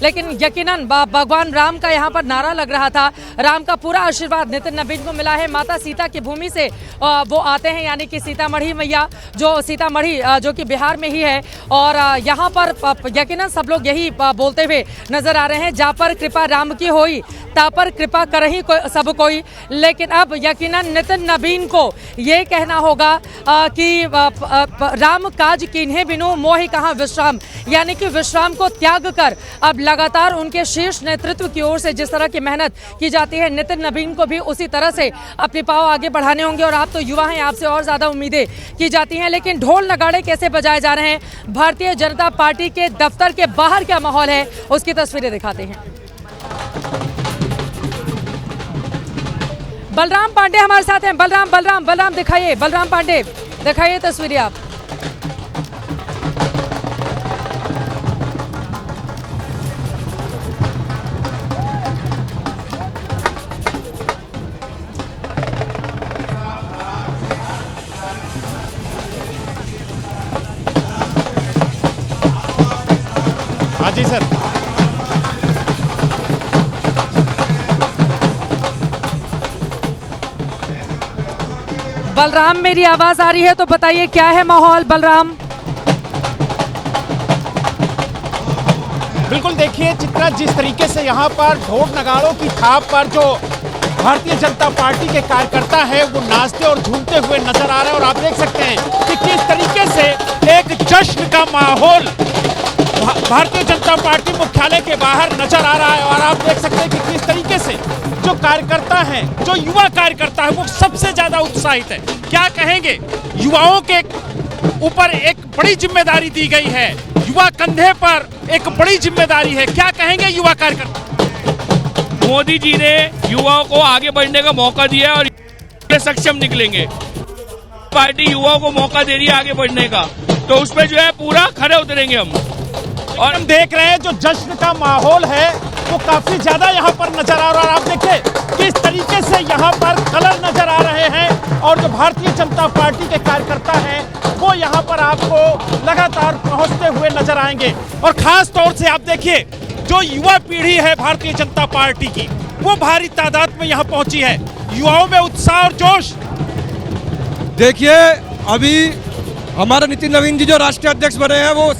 लेकिन यकीनन भगवान राम का यहाँ पर नारा लग रहा था। राम का पूरा आशीर्वाद नितिन नवीन को मिला है। माता सीता की भूमि से वो आते हैं, यानी कि सीतामढ़ी मैया, जो सीतामढ़ी जो कि बिहार में ही है। और यहाँ पर यकीनन सब लोग यही बोलते हुए नजर आ रहे हैं, जा पर कृपा राम की होई ता पर कृपा करही सब कोई। लेकिन अब यकीनन नितिन नवीन को ये कहना होगा कि राम काज कीन्हे बिनु मोहि कहाँ विश्राम, यानी कि विश्राम को त्याग कर अब लगातार उनके शीर्ष नेतृत्व की ओर से जिस तरह की मेहनत की जाती है, नितिन नवीन को भी उसी तरह से अपने पांव आगे बढ़ाने होंगे। और आप तो युवा हैं, आपसे और ज्यादा उम्मीदें की जाती हैं। लेकिन ढोल नगाड़े कैसे बजाए जा रहे हैं, भारतीय जनता पार्टी के दफ्तर के बाहर क्या माहौल है, उसकी तस्वीरें दिखाते हैं। बलराम पांडे हमारे साथ हैं। बलराम दिखाइए, बलराम पांडे दिखाइए तस्वीरें आप। हाँ जी सर। बलराम, मेरी आवाज आ रही है तो बताइए क्या है माहौल बलराम? बिल्कुल, देखिए चित्रा, जिस तरीके से यहाँ पर ढोल नगाड़ों की थाप पर जो भारतीय जनता पार्टी के कार्यकर्ता है वो नाचते और झूमते हुए नजर आ रहे हैं। और आप देख सकते हैं कि किस तरीके से एक जश्न का माहौल भारतीय जनता पार्टी मुख्यालय के बाहर नजर आ रहा है। और आप देख सकते हैं कि किस तरीके से जो कार्यकर्ता हैं, जो युवा कार्यकर्ता है, वो सबसे ज्यादा उत्साहित है। क्या कहेंगे, युवाओं के ऊपर एक बड़ी जिम्मेदारी दी गई है, युवा कंधे पर एक बड़ी जिम्मेदारी है। क्या कहेंगे युवा कार्यकर्ता? मोदी जी ने युवाओं को आगे बढ़ने का मौका दिया और सक्षम निकलेंगे। पार्टी युवाओं को मौका दे रही है आगे बढ़ने का, तो उसमें जो है पूरा खड़े उतरेंगे हम। और हम देख रहे हैं जो जश्न का माहौल है वो काफी ज्यादा यहाँ पर नजर आ रहा है। और आप देखिए किस तरीके से यहाँ पर कलर नजर आ रहे हैं और जो भारतीय जनता पार्टी के कार्यकर्ता हैं वो यहाँ पर आपको लगातार पहुंचते हुए नजर आएंगे। और खास तौर से आप देखिए जो युवा पीढ़ी है भारतीय जनता पार्टी की, वो भारी तादाद में यहाँ पहुंची है। युवाओं में उत्साह और जोश। देखिए, अभी हमारे नितिन नवीन जी जो राष्ट्रीय अध्यक्ष बने हैं वो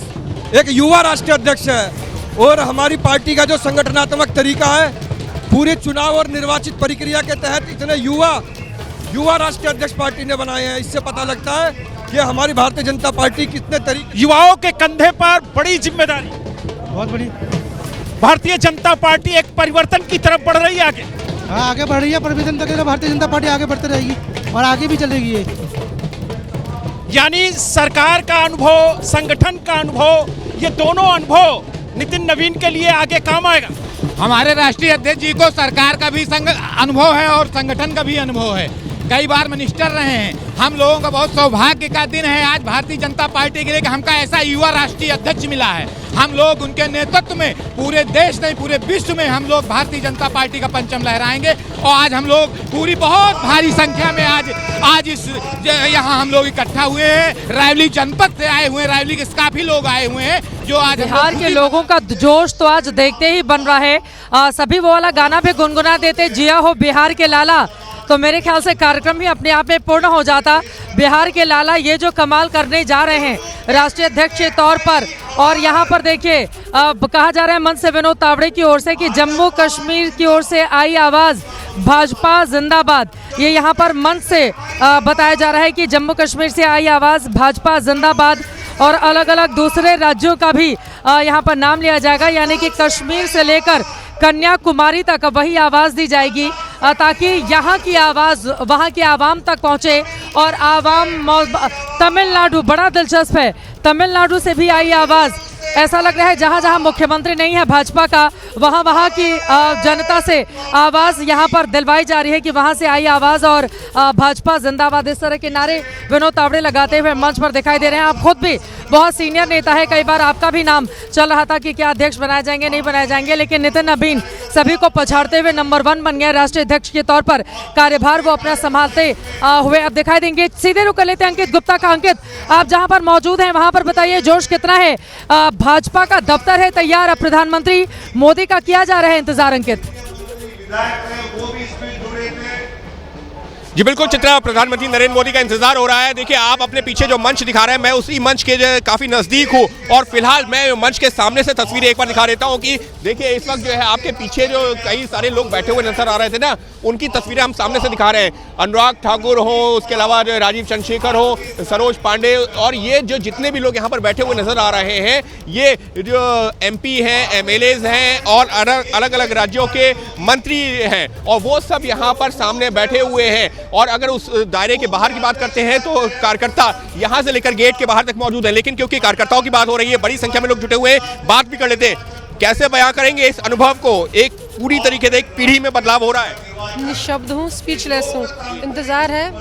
एक युवा राष्ट्रीय अध्यक्ष है। और हमारी पार्टी का जो संगठनात्मक तरीका है, पूरे चुनाव और निर्वाचित प्रक्रिया के तहत इतने युवा राष्ट्रीय अध्यक्ष पार्टी ने बनाए हैं। इससे पता लगता है कि हमारी भारतीय जनता पार्टी कितने तरीके, युवाओं के कंधे पर बड़ी जिम्मेदारी, बहुत बड़ी। भारतीय जनता पार्टी एक परिवर्तन की तरफ बढ़ रही है आगे। हाँ, आगे बढ़ रही है परिवर्तन की तरफ। भारतीय जनता पार्टी आगे बढ़ती रहेगी और आगे भी चलेगी ये। यानी सरकार का अनुभव, संगठन का अनुभव, ये दोनों अनुभव नितिन नवीन के लिए आगे काम आएगा। हमारे राष्ट्रीय अध्यक्ष जी को सरकार का भी अनुभव है और संगठन का भी अनुभव है। कई बार मिनिस्टर रहे हैं। हम लोगों का बहुत सौभाग्य का दिन है आज भारतीय जनता पार्टी के लिए कि हमका ऐसा युवा राष्ट्रीय अध्यक्ष मिला है। हम लोग उनके नेतृत्व में पूरे देश नहीं पूरे विश्व में हम लोग भारतीय जनता पार्टी का परचम लहराएंगे। और आज हम लोग पूरी बहुत भारी संख्या में आज इस यहाँ हम लोग इकट्ठा हुए हैं। रायबरेली जनपद से आए हुए हैं, रायबरेली के काफी लोग आए हुए हैं जो आज बिहार के लोगों का जोश तो आज देखते ही बन रहा है। सभी वो वाला गाना भी गुनगुना देते, जिया हो बिहार के लाला, तो मेरे ख्याल से कार्यक्रम भी अपने आप में पूर्ण हो जाता। बिहार के लाला ये जो कमाल करने जा रहे हैं राष्ट्रीय अध्यक्ष के तौर पर। और यहाँ पर देखिए कहा जा रहा है मंच से विनोद तावड़े की ओर से कि जम्मू कश्मीर की ओर से आई आवाज भाजपा जिंदाबाद। ये यहाँ पर मंच से बताया जा रहा है कि जम्मू कश्मीर से आई आवाज भाजपा जिंदाबाद। और अलग अलग दूसरे राज्यों का भी यहाँ पर नाम लिया जाएगा, यानी कि कश्मीर से लेकर कन्याकुमारी तक वही आवाज़ दी जाएगी ताकि यहाँ की आवाज़ वहाँ के आवाम तक पहुँचे। और आवाम तमिलनाडु, बड़ा दिलचस्प है, तमिलनाडु से भी आई आवाज़। ऐसा लग रहा है जहाँ जहाँ मुख्यमंत्री नहीं है भाजपा का, वहाँ की जनता से आवाज़ यहाँ पर दिलवाई जा रही है कि वहाँ से आई आवाज़ और भाजपा जिंदाबाद, इस तरह के नारे विनोद तावड़े लगाते हुए मंच पर दिखाई दे रहे हैं। आप खुद भी बहुत सीनियर नेता है, कई बार आपका भी नाम चल रहा था कि क्या अध्यक्ष बनाए जाएंगे नहीं बनाए जाएंगे, लेकिन नितिन नवीन सभी को पछाड़ते हुए नंबर 1 बन गए राष्ट्रीय अध्यक्ष के तौर पर। कार्यभार वो अपना संभालते हुए अब दिखाई देंगे। सीधे रुक लेते हैं अंकित गुप्ता का। अंकित, आप जहां पर मौजूद हैं वहां पर बताइए जोश कितना है भाजपा का दफ्तर है तैयार। अब प्रधानमंत्री मोदी का किया जा रहा है इंतजार। अंकित जी बिल्कुल चित्रा, प्रधानमंत्री नरेंद्र मोदी का इंतजार हो रहा है। देखिए आप अपने पीछे जो मंच दिखा रहे हैं, मैं उसी मंच के काफी नजदीक हूँ और फिलहाल मैं मंच के सामने से तस्वीरें एक बार दिखा देता हूँ कि देखिए इस वक्त जो है आपके पीछे जो कई सारे लोग बैठे हुए नजर आ रहे थे ना, उनकी तस्वीरें हम सामने से दिखा रहे हैं। अनुराग ठाकुर हो, उसके अलावा जो राजीव चंद्रशेखर हो, सरोज पांडे, और ये जो जितने भी लोग यहाँ पर बैठे हुए नजर आ रहे हैं, ये जो MP हैं, MLAs हैं और अलग अलग राज्यों के मंत्री हैं, और वो सब यहाँ पर सामने बैठे हुए हैं। और अगर उस दायरे के बाहर की बात करते हैं तो कार्यकर्ता यहां से लेकर गेट के बाहर तक मौजूद है। लेकिन क्योंकि कार्यकर्ताओं की बात हो रही है, बड़ी संख्या में लोग जुटे हुए हैं, बात भी कर लेते हैं। कैसे बयां करेंगे इस अनुभव को? एक पूरी तरीके से एक पीढ़ी में बदलाव हो रहा है। निशब्द हूँ, स्पीचलेस हूँ। इंतजार है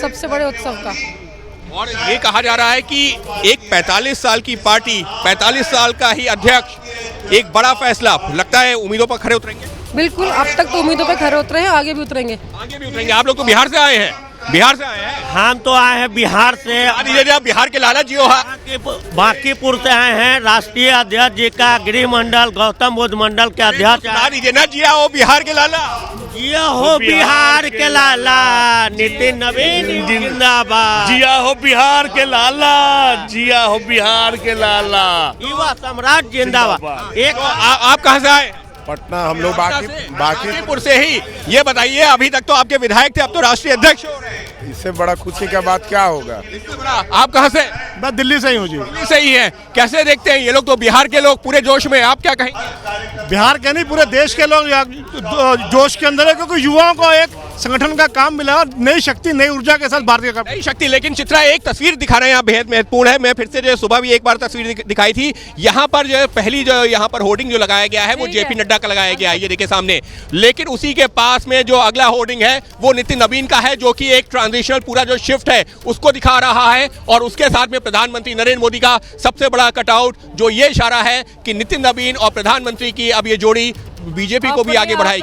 सबसे बड़े उत्सव का। और ये कहा जा रहा है कि एक 45 साल की पार्टी, 45 साल का ही अध्यक्ष, एक बड़ा फैसला, लगता है उम्मीदों पर खरे उतरेंगे। बिल्कुल, अब तक तो उम्मीदों पे खरे उतरे हैं, आगे भी उतरेंगे। आगे भी उतरेंगे। आप लोग तो बिहार से आए हैं? बिहार से आए हैं? हम तो आए हैं बिहार से। आप बिहार के लाला जी हो? बांकीपुर से आए हैं। राष्ट्रीय अध्यक्ष जी का गृह मंडल गौतम बुद्ध मंडल के अध्यक्ष दीजिए ना। जिया हो बिहार के लाला, जिया हो बिहार के लाला, नितिन नवीन जिंदाबाद। जिया हो बिहार के लाला, जिया हो बिहार के लाला, युवा सम्राट जिंदाबाद। एक आप कहाँ से आए? पटना। हम लोग बांकीपुर से ही। ये बताइए, अभी तक तो आपके विधायक थे, अब तो राष्ट्रीय अध्यक्ष हो रहे हैं। इससे बड़ा खुशी का बात क्या होगा? इससे बड़ा। आप कहाँ से? मैं दिल्ली से ही हूँ जी। दिल्ली से ही है। कैसे देखते हैं ये लोग तो बिहार के लोग पूरे जोश में, आप क्या कहेंगे? बिहार के नहीं, पूरे देश के लोग जोश के अंदर है, क्योंकि युवाओं को एक संगठन का काम मिला और नई शक्ति, नई ऊर्जा के साथ भारतीय का नई शक्ति। लेकिन चित्रा, एक तस्वीर दिखा रहे हैं आप, बेहद महत्वपूर्ण है। मैं फिर से जो सुबह भी एक बार तस्वीर दिखाई थी, यहाँ पर जो पहली जो यहाँ पर होर्डिंग जो लगाया गया है वो JP नड्डा का लगाया गया है, ये देखिए सामने। लेकिन उसी के पास में जो अगला होर्डिंग है वो नितिन नवीन का है, जो कि एक ट्रांजिशनल पूरा जो शिफ्ट है उसको दिखा रहा है। और उसके साथ में प्रधानमंत्री नरेंद्र मोदी का सबसे बड़ा कटआउट, जो ये इशारा है कि नितिन नवीन और प्रधानमंत्री की अब ये जोड़ी बीजेपी को भी आगे बढ़ाएगी।